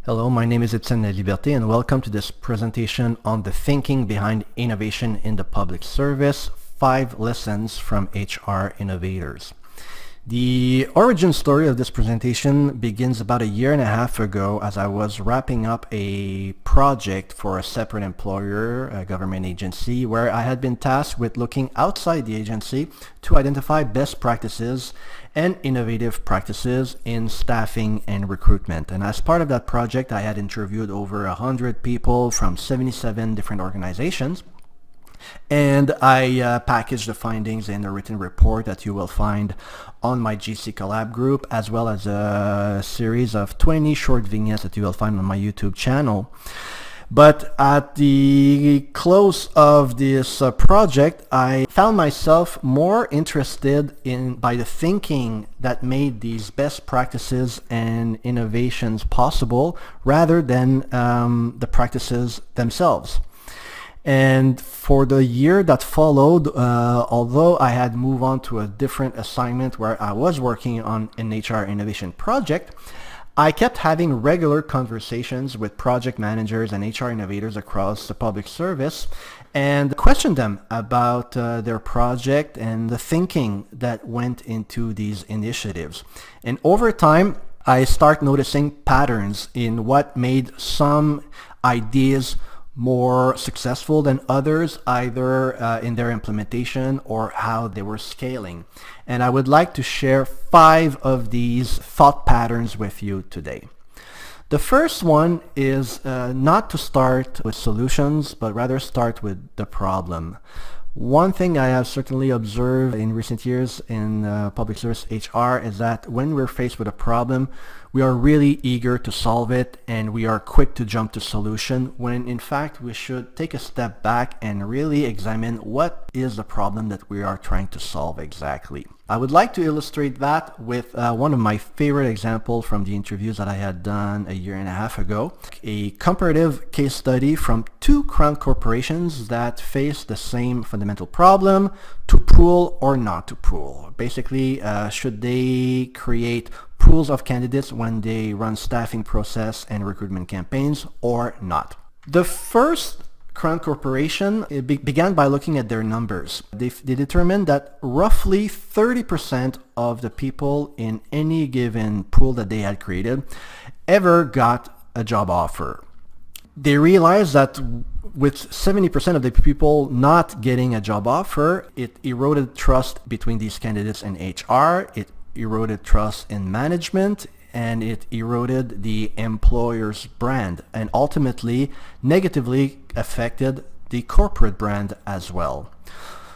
Hello, my name is Etienne Liberté and welcome to this presentation on the thinking behind innovation in the public service, 5 lessons from HR Innovators. The origin story of this presentation begins about 1.5 years ago as I was wrapping up a project for a separate employer, a government agency, where I had been tasked with looking outside the agency to identify best practices and innovative practices in staffing and recruitment. And as part of that project, I had interviewed over 100 people from 77 different organizations. And I packaged the findings in a written report that you will find on my GC Collab group, as well as a series of 20 short vignettes that you will find on my YouTube channel. But at the close of this project, I found myself more interested by the thinking that made these best practices and innovations possible rather than the practices themselves. And for the year that followed, although I had moved on to a different assignment where I was working on an HR innovation project, I kept having regular conversations with project managers and HR innovators across the public service and questioned them about their project and the thinking that went into these initiatives. And over time, I start noticing patterns in what made some ideas more successful than others, either in their implementation or how they were scaling. And I would like to share 5 of these thought patterns with you today. The first one is not to start with solutions, but rather start with the problem. One thing I have certainly observed in recent years in public service HR is that when we're faced with a problem, we are really eager to solve it and we are quick to jump to solution, when in fact we should take a step back and really examine what is the problem that we are trying to solve exactly. I would like to illustrate that with one of my favorite examples from the interviews that I had done 1.5 years ago. A comparative case study from 2 crown corporations that face the same fundamental problem: to pool or not to pool. Basically, should they create pools of candidates when they run staffing process and recruitment campaigns or not? The first Crown Corporation began by looking at their numbers. They determined that roughly 30% of the people in any given pool that they had created ever got a job offer. They realized that with 70% of the people not getting a job offer, it eroded trust between these candidates and HR, it eroded trust in management, and it eroded the employer's brand and ultimately negatively affected the corporate brand as well.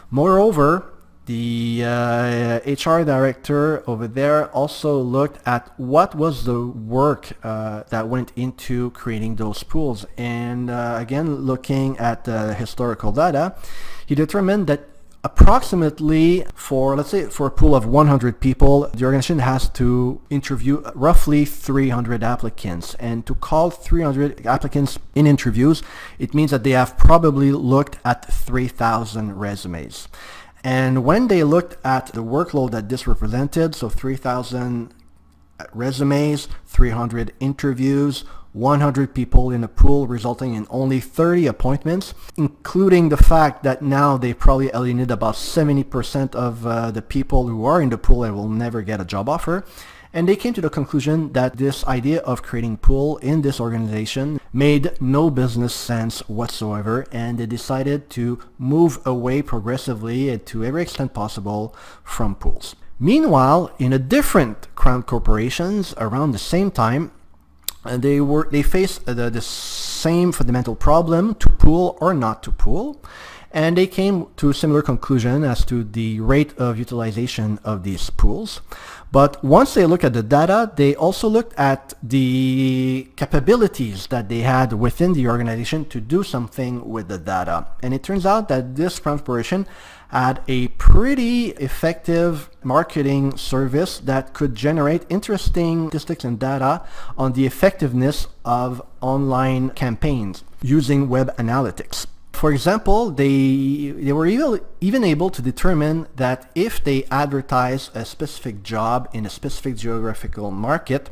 Moreover, the HR director over there also looked at what was the work that went into creating those pools. And again, looking at the historical data, he determined that approximately let's say for a pool of 100 people, the organization has to interview roughly 300 applicants. And to call 300 applicants in interviews, it means that they have probably looked at 3,000 resumes. And when they looked at the workload that this represented, so 3,000 resumes, 300 interviews, 100 people in a pool, resulting in only 30 appointments, including the fact that now they probably alienated about 70% of the people who are in the pool and will never get a job offer. And they came to the conclusion that this idea of creating pool in this organization made no business sense whatsoever, and they decided to move away progressively and to every extent possible from pools. Meanwhile, in a different crown corporations around the same time, they faced the same fundamental problem: to pool or not to pool, and they came to a similar conclusion as to the rate of utilization of these pools. But once they looked at the data, they also looked at the capabilities that they had within the organization to do something with the data. And it turns out that this corporation had a pretty effective marketing service that could generate interesting statistics and data on the effectiveness of online campaigns using web analytics. For example, they were even able to determine that if they advertise a specific job in a specific geographical market,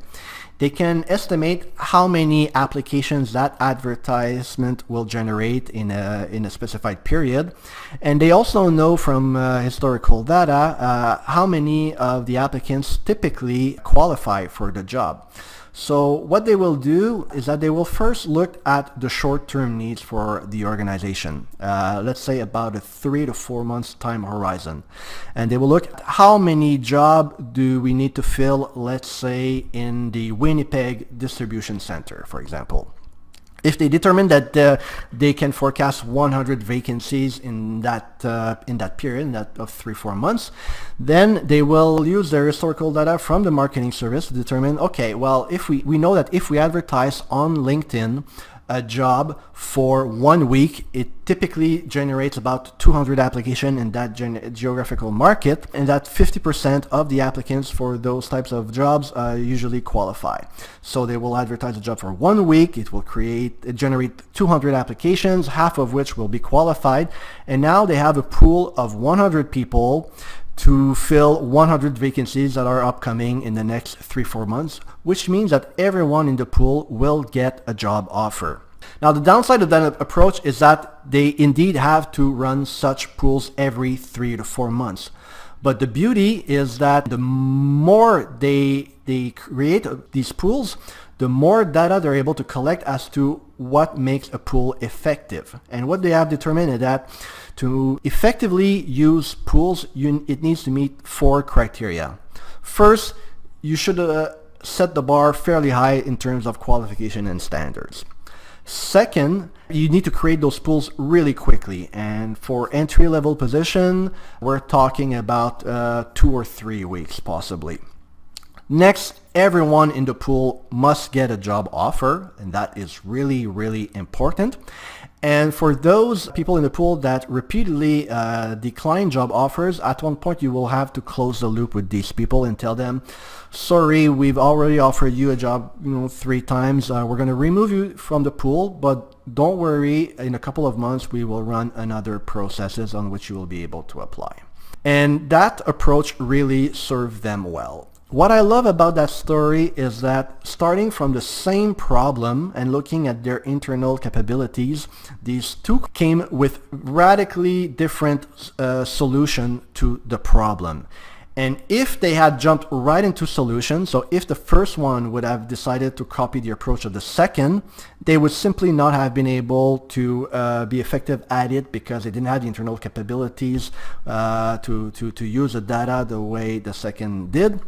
They can estimate how many applications that advertisement will generate in a specified period. And they also know from historical data how many of the applicants typically qualify for the job. So what they will do is that they will first look at the short-term needs for the organization, let's say about a 3 to 4 months time horizon. And they will look at how many jobs do we need to fill, let's say in the Winnipeg distribution center, for example. If they determine that they can forecast 100 vacancies in that period, of 3-4 months, then they will use their historical data from the marketing service to determine, okay, well, if we know that if we advertise on LinkedIn a job for 1 week, it typically generates about 200 applications in that geographical market, and that 50% of the applicants for those types of jobs usually qualify. So they will advertise a job for 1 week, it will generate 200 applications, half of which will be qualified, and now they have a pool of 100 people to fill 100 vacancies that are upcoming in the next 3-4 months, which means that everyone in the pool will get a job offer. Now, the downside of that approach is that they indeed have to run such pools every 3 to 4 months. But the beauty is that the more they create these pools, the more data they're able to collect as to what makes a pool effective. And what they have determined is that to effectively use pools, it needs to meet 4 criteria. First, you should set the bar fairly high in terms of qualification and standards. Second, you need to create those pools really quickly, and for entry-level position, we're talking about 2 or 3 weeks possibly. Next, everyone in the pool must get a job offer, and that is really, really important. And for those people in the pool that repeatedly decline job offers, at one point you will have to close the loop with these people and tell them, sorry, we've already offered you a job 3 times. We're going to remove you from the pool, but don't worry, in a couple of months we will run another processes on which you will be able to apply. And that approach really served them well. What I love about that story is that starting from the same problem and looking at their internal capabilities, these two came with radically different solution to the problem. And if they had jumped right into solutions, so if the first one would have decided to copy the approach of the second, they would simply not have been able to be effective at it because they didn't have the internal capabilities to use the data the way the second did.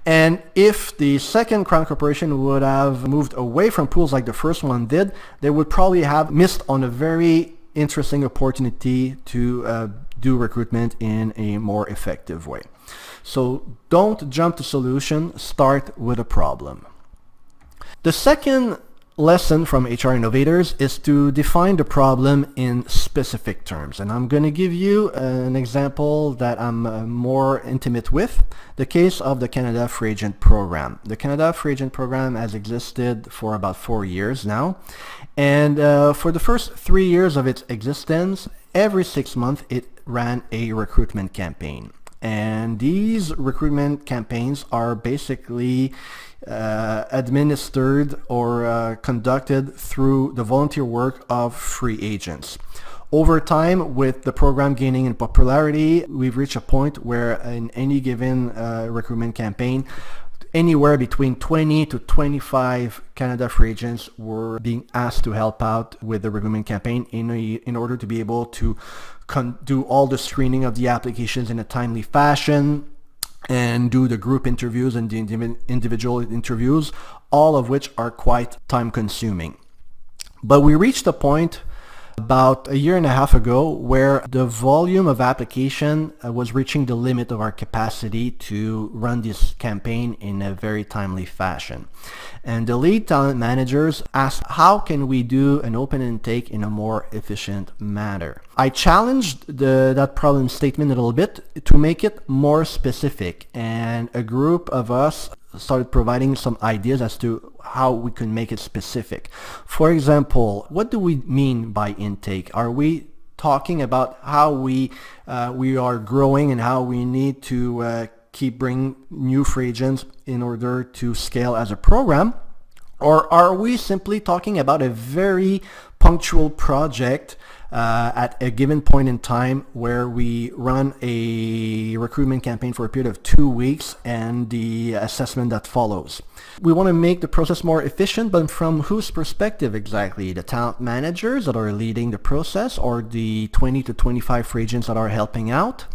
And if the second Crown Corporation would have moved away from pools like the first one did, they would probably have missed on a very interesting opportunity to do recruitment in a more effective way. So don't jump to solution, start with a problem. The second lesson from HR Innovators is to define the problem in specific terms. And I'm going to give you an example that I'm more intimate with, the case of the Canada Free Agent Program. The Canada Free Agent Program has existed for about 4 years now. And for the first 3 years of its existence, every 6 months it ran a recruitment campaign. And these recruitment campaigns are basically administered or conducted through the volunteer work of free agents. Over time, with the program gaining in popularity, we've reached a point where in any given recruitment campaign, anywhere between 20 to 25 Canada Free Agents were being asked to help out with the recruitment campaign in order to be able to do all the screening of the applications in a timely fashion and do the group interviews and the individual interviews, all of which are quite time consuming. But we reached a point about a year and a half ago where the volume of application was reaching the limit of our capacity to run this campaign in a very timely fashion. And the lead talent managers asked, how can we do an open intake in a more efficient manner? I challenged that problem statement a little bit to make it more specific, and a group of us started providing some ideas as to how we can make it specific. For example, what do we mean by intake? Are we talking about how we are growing and how we need to keep bringing new free agents in order to scale as a program? Or are we simply talking about a very punctual project at a given point in time where we run a recruitment campaign for a period of 2 weeks and the assessment that follows? We want to make the process more efficient, but from whose perspective exactly? The talent managers that are leading the process, or the 20 to 25 free agents that are helping out,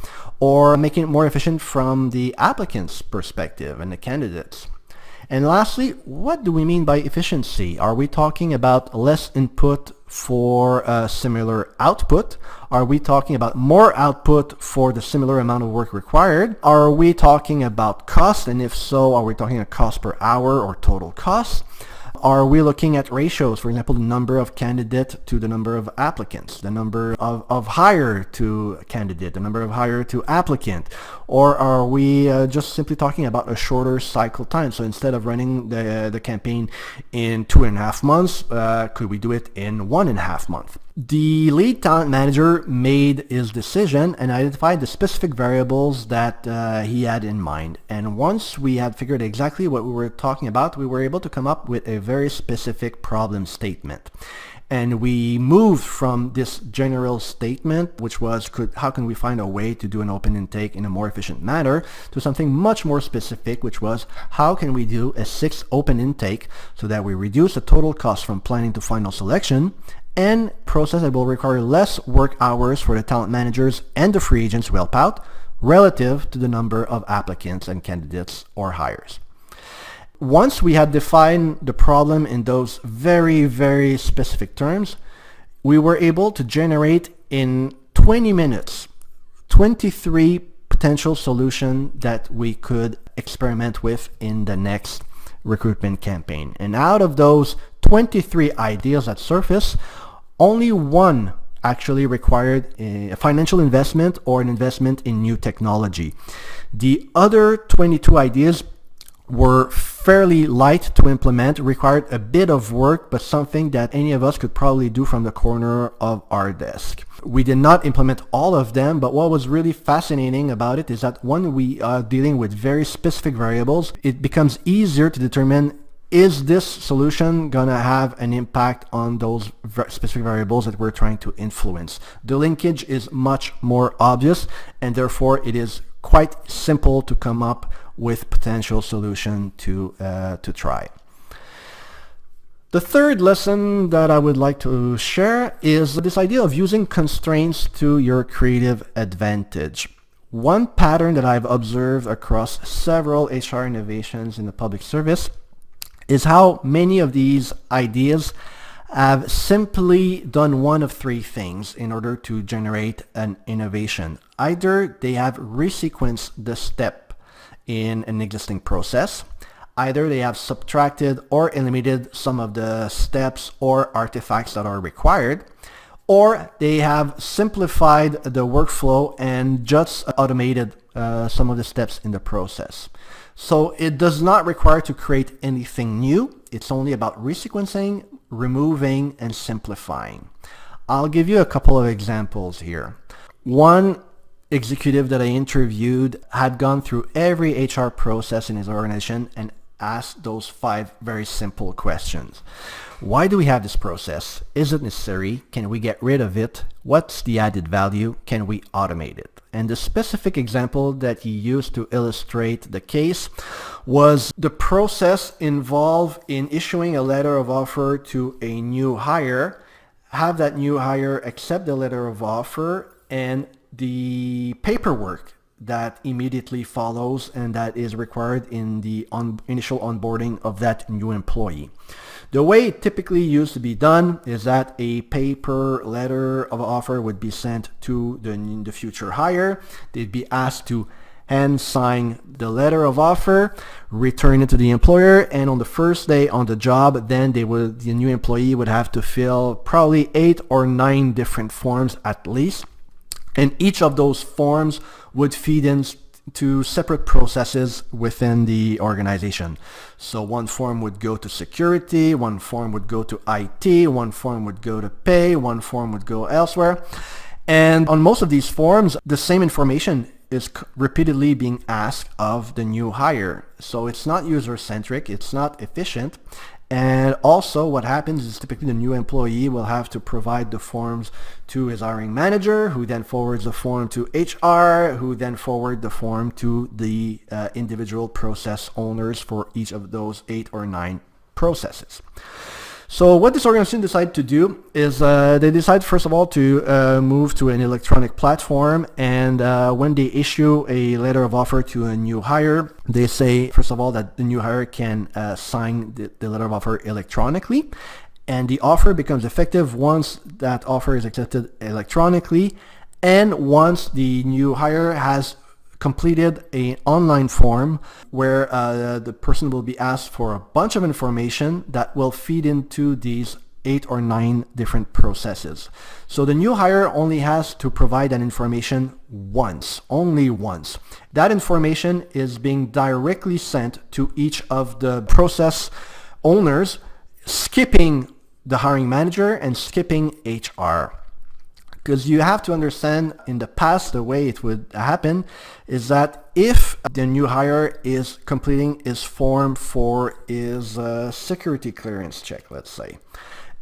or making it more efficient from the applicant's perspective and the candidates? And lastly, what do we mean by efficiency? Are we talking about less input for a similar output? Are we talking about more output for the similar amount of work required? Are we talking about cost? And if so, are we talking about cost per hour or total cost? Are we looking at ratios, for example, the number of candidate to the number of applicants, the number of hire to candidate, the number of hire to applicant? Or are we just simply talking about a shorter cycle time? So instead of running the campaign in 2.5 months, could we do it in 1.5 months? The lead talent manager made his decision and identified the specific variables that he had in mind. And once we had figured exactly what we were talking about, we were able to come up with a very specific problem statement. And we moved from this general statement, which was how can we find a way to do an open intake in a more efficient manner, to something much more specific, which was how can we do a 6 open intake so that we reduce the total cost from planning to final selection, and process that will require less work hours for the talent managers and the free agents who help out relative to the number of applicants and candidates or hires. Once we had defined the problem in those very, very specific terms, we were able to generate in 20 minutes 23 potential solutions that we could experiment with in the next recruitment campaign. And out of those 23 ideas that surfaced, only one actually required a financial investment or an investment in new technology. The other 22 ideas were fairly light to implement, required a bit of work, but something that any of us could probably do from the corner of our desk. We did not implement all of them, but what was really fascinating about it is that when we are dealing with very specific variables, it becomes easier to determine, is this solution going to have an impact on those specific variables that we're trying to influence? The linkage is much more obvious, and therefore it is quite simple to come up with potential solution to try. The third lesson that I would like to share is this idea of using constraints to your creative advantage. One pattern that I've observed across several HR innovations in the public service is how many of these ideas have simply done one of 3 things in order to generate an innovation. Either they have resequenced the step in an existing process, either they have subtracted or eliminated some of the steps or artifacts that are required, or they have simplified the workflow and just automated some of the steps in the process. So it does not require to create anything new. It's only about resequencing, removing, and simplifying. I'll give you a couple of examples here. One executive that I interviewed had gone through every HR process in his organization and asked those 5 very simple questions. Why do we have this process? Is it necessary? Can we get rid of it? What's the added value? Can we automate it? And the specific example that he used to illustrate the case was the process involved in issuing a letter of offer to a new hire, have that new hire accept the letter of offer, and the paperwork that immediately follows and that is required in the initial onboarding of that new employee. The way it typically used to be done is that a paper letter of offer would be sent to the future hire. They'd be asked to hand sign the letter of offer, return it to the employer, and on the first day on the job, then the new employee would have to fill probably 8 or 9 different forms at least. And each of those forms would feed into separate processes within the organization. So one form would go to security, one form would go to IT, one form would go to pay, one form would go elsewhere. And on most of these forms, the same information is repeatedly being asked of the new hire. So it's not user-centric, it's not efficient, And also what happens is typically the new employee will have to provide the forms to his hiring manager, who then forwards the form to HR, who then forward the form to the individual process owners for each of those 8 or 9 processes. So what this organization decided to do is they decide first of all to move to an electronic platform, and when they issue a letter of offer to a new hire, they say first of all that the new hire can sign the letter of offer electronically, and the offer becomes effective once that offer is accepted electronically, and once the new hire has completed an online form where the person will be asked for a bunch of information that will feed into these 8 or 9 different processes. So the new hire only has to provide that information once, only once. That information is being directly sent to each of the process owners, skipping the hiring manager and skipping HR. Because you have to understand, in the past, the way it would happen is that if the new hire is completing his form for his security clearance check, let's say,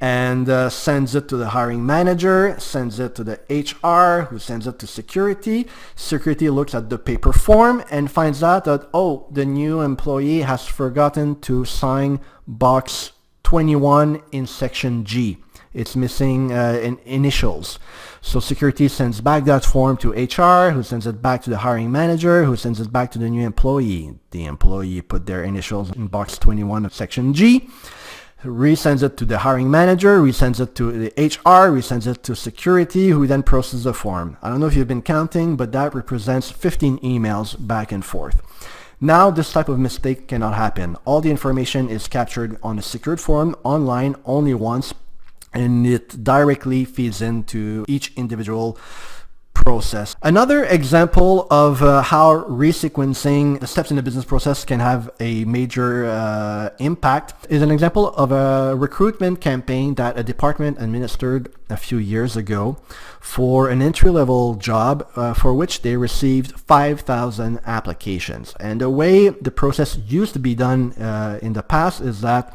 and sends it to the hiring manager, sends it to the HR, who sends it to security. Security looks at the paper form and finds out that, oh, the new employee has forgotten to sign box 21 in section G. It's missing initials. So security sends back that form to HR, who sends it back to the hiring manager, who sends it back to the new employee. The employee put their initials in box 21 of section G, resends it to the hiring manager, resends it to the HR, resends it to security, who then processes the form. I don't know if you've been counting, but that represents 15 emails back and forth. Now this type of mistake cannot happen. All the information is captured on a secured form online only once, and it directly feeds into each individual process. Another example of how resequencing the steps in the business process can have a major impact is an example of a recruitment campaign that a department administered a few years ago for an entry-level job for which they received 5,000 applications. And the way the process used to be done in the past is that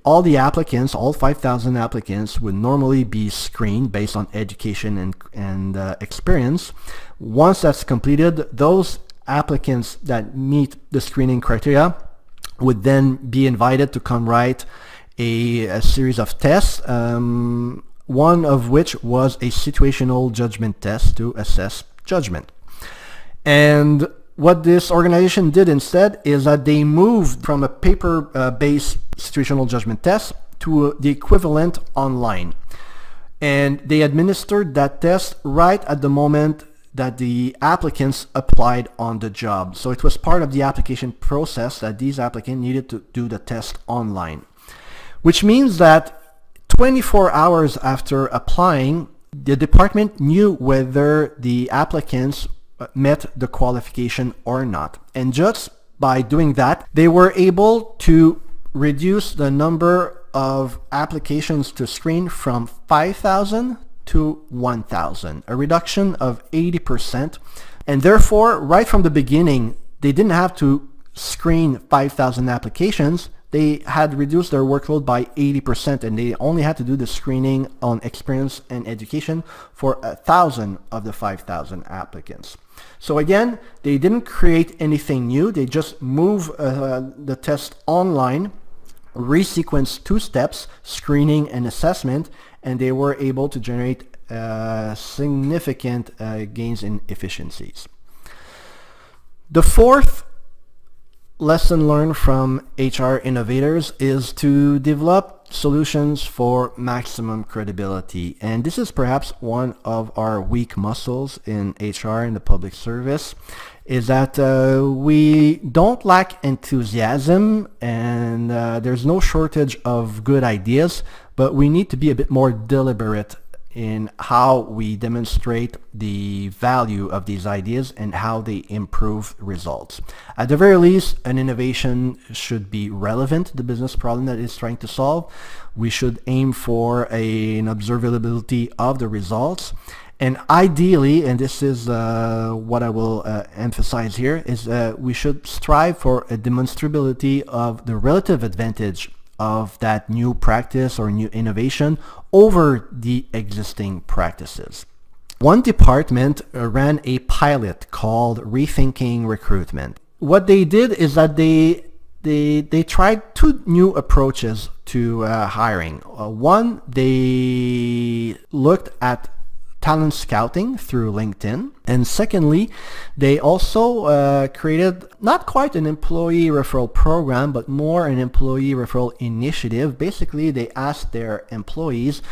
all the applicants, all 5,000 applicants, would normally be screened based on education and experience. Once that's completed, those applicants that meet the screening criteria would then be invited to come write a series of tests, one of which was a situational judgment test to assess judgment. And what this organization did instead is that they moved from a paper-based situational judgment test to the equivalent online. And they administered that test right at the moment that the applicants applied on the job. So it was part of the application process that these applicants needed to do the test online. Which means that 24 hours after applying, the department knew whether the applicants met the qualification or not. And just by doing that, they were able to reduce the number of applications to screen from 5,000 to 1,000, a reduction of 80%. And therefore, right from the beginning, they didn't have to screen 5,000 applications. They had reduced their workload by 80%, and they only had to do the screening on experience and education for 1,000 of the 5,000 applicants. So again, they didn't create anything new. They just moved the test online, resequenced 2 steps, screening and assessment, and they were able to generate significant gains in efficiencies. The fourth lesson learned from HR Innovators is to develop solutions for maximum credibility. And this is perhaps one of our weak muscles in HR in the public service, is that we don't lack enthusiasm, and there's no shortage of good ideas, but we need to be a bit more deliberate in how we demonstrate the value of these ideas and how they improve results. At the very least, an innovation should be relevant to the business problem that it's trying to solve. We should aim for an observability of the results. And ideally, and this is what I will emphasize here, is we should strive for a demonstrability of the relative advantage of that new practice or new innovation over the existing practices. One department ran a pilot called Rethinking Recruitment. What they did is that they tried two new approaches to hiring. One, they looked at talent scouting through LinkedIn. And secondly, they also created not quite an employee referral program, but more an employee referral initiative. Basically, they asked their employees,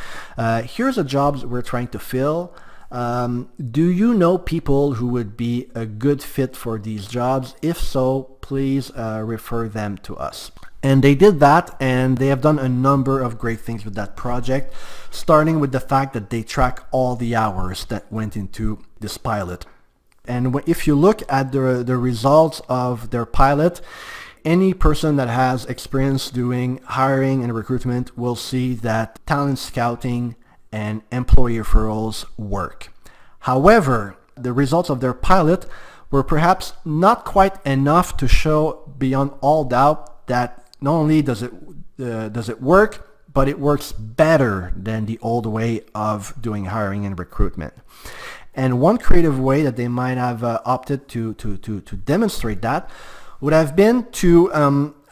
here's the jobs we're trying to fill. Do you know people who would be a good fit for these jobs? If so, please refer them to us. And they did that, and they have done a number of great things with that project, starting with the fact that they track all the hours that went into this pilot. And if you look at the results of their pilot, any person that has experience doing hiring and recruitment will see that talent scouting and employee referrals work. However, the results of their pilot were perhaps not quite enough to show beyond all doubt that not only does it work, but it works better than the old way of doing hiring and recruitment. And one creative way that they might have opted to demonstrate that would have been to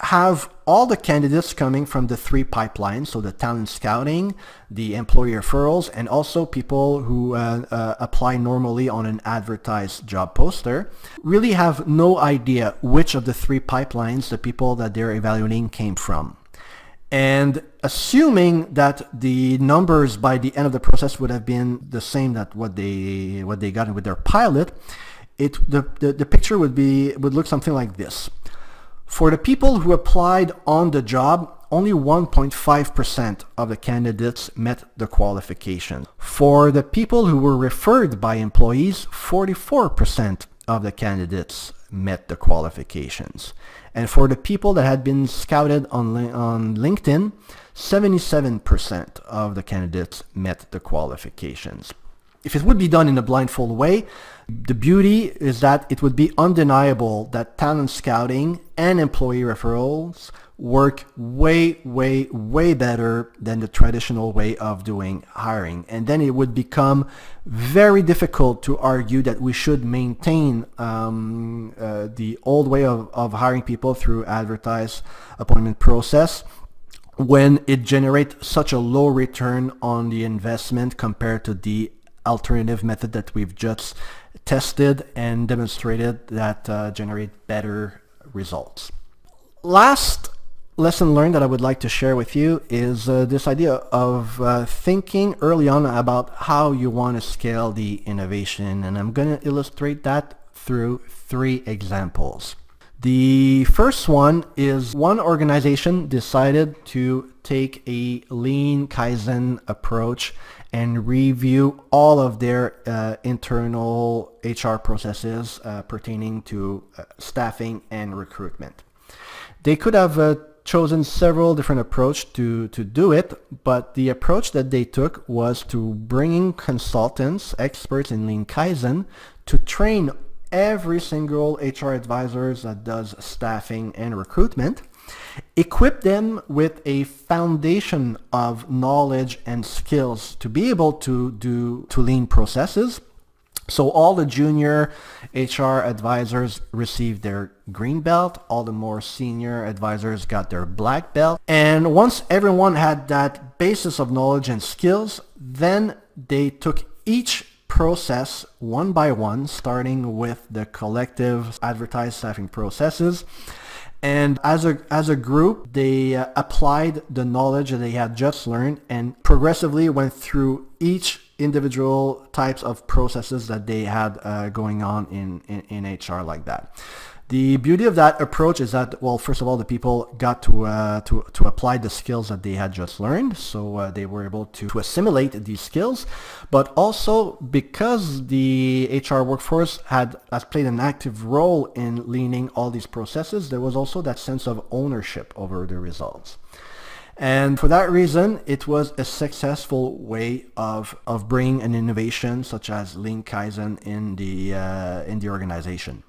have all the candidates coming from the three pipelines, so the talent scouting, the employee referrals, and also people who apply normally on an advertised job poster, really have no idea which of the three pipelines the people that they're evaluating came from. And assuming that the numbers by the end of the process would have been the same that what they got with their pilot, the picture would look something like this. For the people who applied on the job, only 1.5% of the candidates met the qualifications. For the people who were referred by employees, 44% of the candidates met the qualifications. And for the people that had been scouted on LinkedIn, 77% of the candidates met the qualifications. If it would be done in a blindfold way, the beauty is that it would be undeniable that talent scouting and employee referrals work way, way, way better than the traditional way of doing hiring. And then it would become very difficult to argue that we should maintain the old way of hiring people through advertised appointment process when it generates such a low return on the investment compared to the alternative method that we've just tested and demonstrated that generate better results. Last lesson learned that I would like to share with you is this idea of thinking early on about how you want to scale the innovation, and I'm going to illustrate that through three examples. The first one is one organization decided to take a lean Kaizen approach and review all of their internal HR processes pertaining to staffing and recruitment. They could have chosen several different approaches to do it, but the approach that they took was to bring in consultants, experts in lean Kaizen, to train every single HR advisors that does staffing and recruitment, equip them with a foundation of knowledge and skills to be able to do lean processes. So all the junior HR advisors received their green belt, all the more senior advisors got their black belt. And once everyone had that basis of knowledge and skills, then they took each process one by one, starting with the collective advertised staffing processes. And as a group, they applied the knowledge that they had just learned and progressively went through each individual types of processes that they had going on in HR like that. The beauty of that approach is that, well, first of all, the people got to apply the skills that they had just learned, so they were able to assimilate these skills. But also because the HR workforce has played an active role in leading all these processes, there was also that sense of ownership over the results. And for that reason, it was a successful way of bringing an innovation such as lean Kaizen in the organization.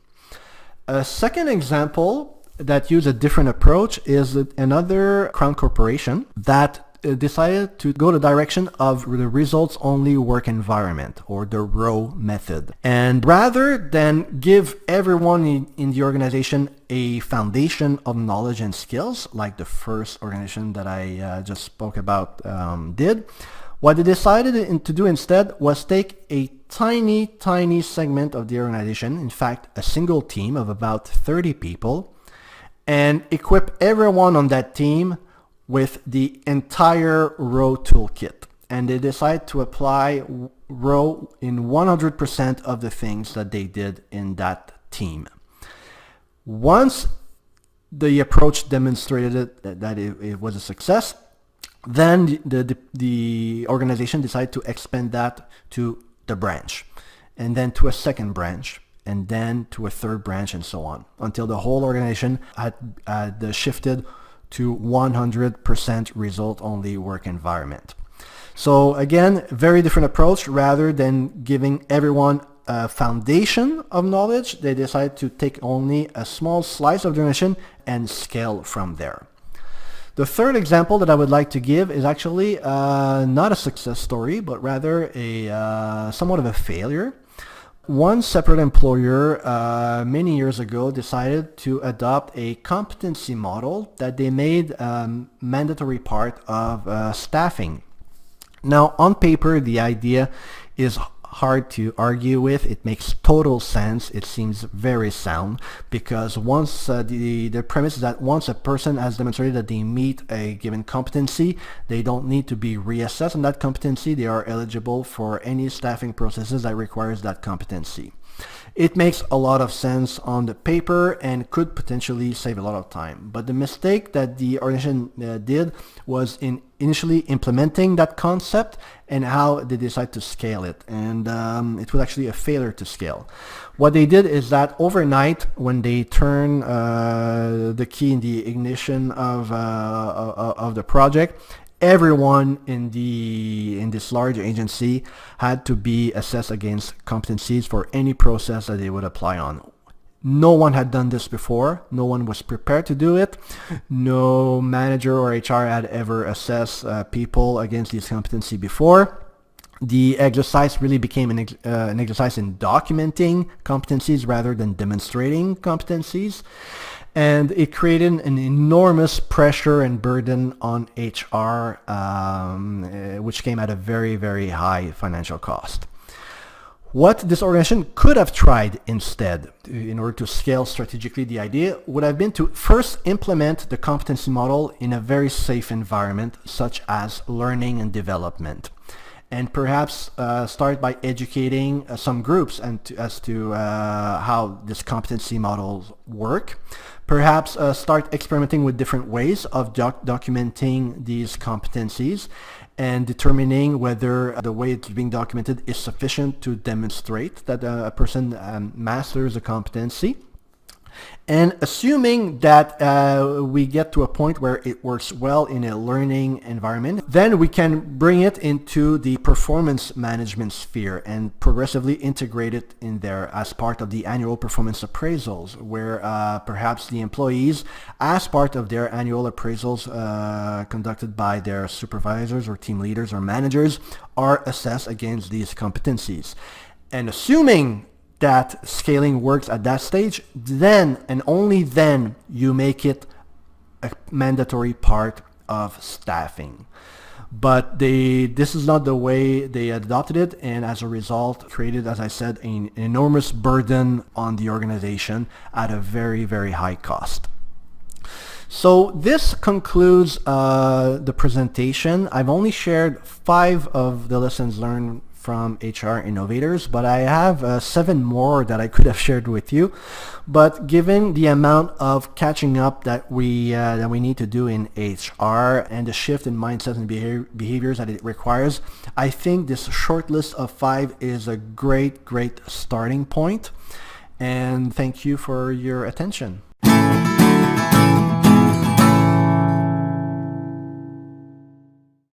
A second example that use a different approach is another crown corporation that decided to go the direction of the results-only work environment, or the ROW method. And rather than give everyone in the organization a foundation of knowledge and skills, like the first organization that I just spoke about did, what they decided to do instead was take a tiny segment of the organization, in fact, a single team of about 30 people, and equip everyone on that team with the entire ROW toolkit. And they decide to apply ROW in 100% of the things that they did in that team. Once the approach demonstrated that it was a success, then the organization decided to expand that to the branch, and then to a second branch, and then to a third branch, and so on, until the whole organization had shifted to 100% result-only work environment. So again, very different approach. Rather than giving everyone a foundation of knowledge, they decide to take only a small slice of the organization and scale from there. The third example that I would like to give is actually not a success story, but rather somewhat of a failure. One separate employer many years ago decided to adopt a competency model that they made mandatory part of staffing. Now, on paper, the idea is hard to argue with. It makes total sense. It seems very sound, because once the premise is that once a person has demonstrated that they meet a given competency, they don't need to be reassessed on that competency. They are eligible for any staffing processes that requires that competency. It makes a lot of sense on the paper and could potentially save a lot of time. But the mistake that the organization did was in initially implementing that concept and how they decide to scale it. And it was actually a failure to scale. What they did is that overnight, when they turn the key in the ignition of the project, everyone in this large agency had to be assessed against competencies for any process that they would apply on. No one had done this before. No one was prepared to do it. No manager or HR had ever assessed people against these competencies before. The exercise really became an exercise in documenting competencies rather than demonstrating competencies. And it created an enormous pressure and burden on HR, which came at a very, very high financial cost. What this organization could have tried instead, in order to scale strategically the idea, would have been to first implement the competency model in a very safe environment, such as learning and development. And perhaps start by educating some groups as to how this competency models work. Perhaps start experimenting with different ways of documenting these competencies and determining whether the way it's being documented is sufficient to demonstrate that a person masters a competency. And assuming that we get to a point where it works well in a learning environment, then we can bring it into the performance management sphere and progressively integrate it in there as part of the annual performance appraisals, where perhaps the employees, as part of their annual appraisals conducted by their supervisors or team leaders or managers, are assessed against these competencies. And assuming that scaling works at that stage, then and only then you make it a mandatory part of staffing. But this is not the way they adopted it, and as a result created, as I said, an enormous burden on the organization at a very, very high cost. So this concludes the presentation. I've only shared 5 of the lessons learned from HR Innovators, but I have 7 more that I could have shared with you. But given the amount of catching up that we need to do in HR and the shift in mindsets and behaviors that it requires, I think this short list of 5 is a great starting point. And thank you for your attention.